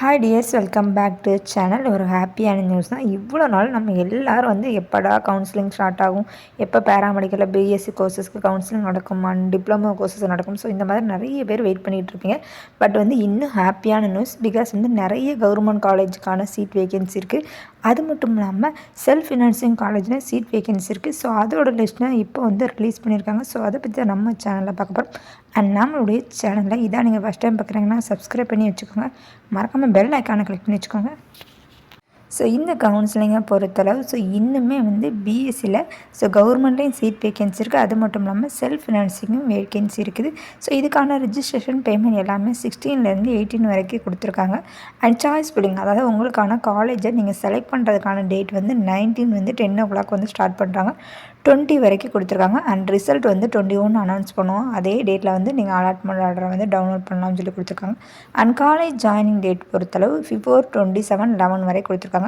Hi dears, welcome back to channel. ஒரு ஹாப்பியான news தான். இவ்வளோ நாள் நம்ம எல்லோரும் வந்து எப்படா கவுன்சிலிங் ஸ்டார்ட் ஆகும், எப்போ பேராமெடிக்கலில் பிஎஸ்சி கோர்சஸ்க்கு கவுன்சிலிங் நடக்கும், டிப்ளமோ கோர்சஸ் நடக்கும். ஸோ இந்த மாதிரி நிறைய பேர் வெயிட் பண்ணிகிட்டு இருப்பீங்க. பட் வந்து இன்னும் ஹாப்பியான நியூஸ், பிகாஸ் வந்து நிறைய கவர்மெண்ட் காலேஜுக்கான சீட் வேகன்சி இருக்குது. அது மட்டும் இல்லாமல் செல்ஃப் ஃபினான்சிங் காலேஜில் சீட் வேகன்சி இருக்குது. ஸோ அதோட லிஸ்ட்டை இப்போ வந்து ரிலீஸ் பண்ணியிருக்காங்க. ஸோ அதை பற்றி தான் நம்ம சேனலில் பார்க்க போகிறோம். அண்ட் நம்மளுடைய சேனலில் இதான் நீங்கள் ஃபஸ்ட் டைம் பார்க்குறீங்கன்னா சப்ஸ்கிரைப் பண்ணி வச்சுக்கோங்க. மறக்காமல் பெல் ஐக்கானை கிளிக் பண்ணி வச்சுக்கோங்க. ஸோ இந்த கவுன்சிலிங்கை பொறுத்தளவு இன்னுமே வந்து பிஎஸ்சியில் கவர்மெண்ட்லேயும் சீட் வேகன்சி இருக்குது. அது மட்டும் இல்லாமல் செல்ஃப் ஃபினான்சிங்கும் வேகன்சி இருக்குது. ஸோ இதுக்கான ரிஜிஸ்ட்ரேஷன் பேமெண்ட் எல்லாமே 16லேருந்து 18 வரைக்கும் கொடுத்துருக்காங்க. அண்ட் சாய்ஸ் ஃபில்லிங், அதாவது உங்களுக்கான காலேஜை நீங்கள் செலக்ட் பண்ணுறதுக்கான டேட் வந்து 19 வந்து 10 o'clock வந்து ஸ்டார்ட் பண்ணுறாங்க. 20 வரைக்கும் கொடுத்துருக்காங்க. அண்ட் ரிசல்ட் வந்து 21 அனௌன்ஸ் பண்ணுவோம். அதே டேட்டில் வந்து நீங்கள் அலாட்மெண்ட் ஆர்டரை வந்து டவுன்லோட் பண்ணலாம்னு சொல்லி கொடுத்துருக்காங்க. அண்ட் காலேஜ் ஜாயினிங் டேட் பொறுத்தளவு 4/27/11 வரை கொடுத்துருக்காங்க.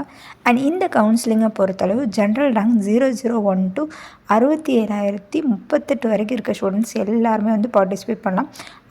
அண்ட் இந்த கவுன்சிலிங்கை பொறுத்தளவு ஜென்ரல் ரேங்க் 001 to 67,038 வரைக்கும் இருக்க ஸ்டூடெண்ட்ஸ் எல்லாருமே வந்து பார்ட்டிசிபேட் பண்ணலாம்.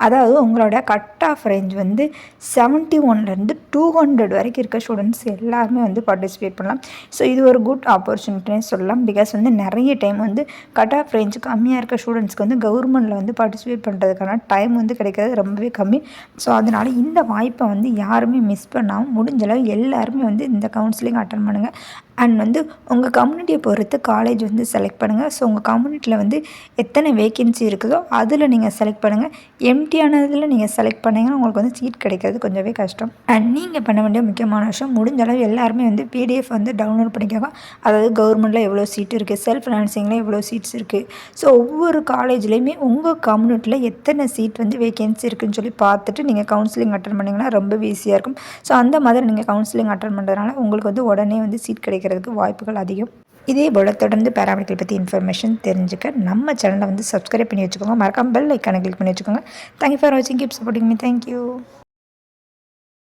அதாவது உங்களோட கட் ஆஃப் ரேஞ்ச் வந்து 71லேருந்து 200 வரைக்கும் இருக்க ஸ்டூடெண்ட்ஸ் எல்லாருமே வந்து பார்ட்டிசிபேட் பண்ணலாம். ஸோ இது ஒரு குட் ஆப்பர்ச்சுனிட்டின்னு சொல்லலாம். பிகாஸ் வந்து நிறைய டைம் வந்து கட் ஆஃப் ரேஞ்ச் கம்மியாக இருக்க ஸ்டூடெண்ட்ஸ்க்கு வந்து கவர்மெண்ட்டில் வந்து பார்ட்டிசிபேட் பண்ணுறதுக்கான டைம் வந்து கிடைக்கிறது ரொம்பவே கம்மி. ஸோ அதனால் இந்த வாய்ப்பை வந்து யாருமே மிஸ் பண்ணாமல் முடிஞ்சளவு எல்லாருமே வந்து இந்த கவுன்சிலிங் அட்டன் பண்ணுங்கள். அண்ட் வந்து உங்கள் கம்யூனிட்டியை பொறுத்து காலேஜ் வந்து செலக்ட் பண்ணுங்கள். ஸோ உங்கள் கம்யூனிட்டியில் வந்து எத்தனை வேகன்சி இருக்குதோ அதில் நீங்கள் செலக்ட் பண்ணுங்கள். எம்டியானதில் நீங்கள் செலக்ட் பண்ணிங்கன்னா உங்களுக்கு வந்து சீட் கிடைக்கிறது கொஞ்சமே கஷ்டம். அண்ட் நீங்கள் பண்ண வேண்டிய முக்கியமான விஷயம், முடிஞ்ச அளவு எல்லாருமே வந்து பிடிஎஃப் வந்து டவுன்லோட் பண்ணிக்கோங்க. அதாவது கவர்மெண்ட்டில் எவ்வளோ சீட் இருக்குது, செல்ஃப் ஃபினான்சிங்கில் எவ்வளோ சீட்ஸ் இருக்குது, ஸோ ஒவ்வொரு காலேஜ்லேயுமே உங்கள் கம்யூனிட்டியில் எத்தனை சீட் வந்து வேகன்சி இருக்குதுன்னு சொல்லி பார்த்துட்டு நீங்கள் கவுன்சிலிங் அட்டன் பண்ணிங்கன்னா ரொம்பவே ஈஸியாக இருக்கும். ஸோ அந்த மாதிரி நீங்கள் கவுன்சிலிங் அட்டன் பண்ணுறதுனால உங்களுக்கு வந்து உடனே வந்து சீட் கிடைக்கிறதுக்கு வாய்ப்புகள் அதிகம். இதே போல் தொடர்ந்து பேராமெடிக்கல் பற்றி இன்ஃபர்மேஷன் தெரிஞ்சுக்க நம்ம சேனலை வந்து சப்ஸ்கிரைப் பண்ணி வச்சுக்கோங்க. மறக்காம பெல் ஐக்கானை கிளிக் பண்ணி வச்சுக்கோங்க. தேங்க்யூ ஃபார் வாட்சிங். Keep supporting me. தேங்க்யூ.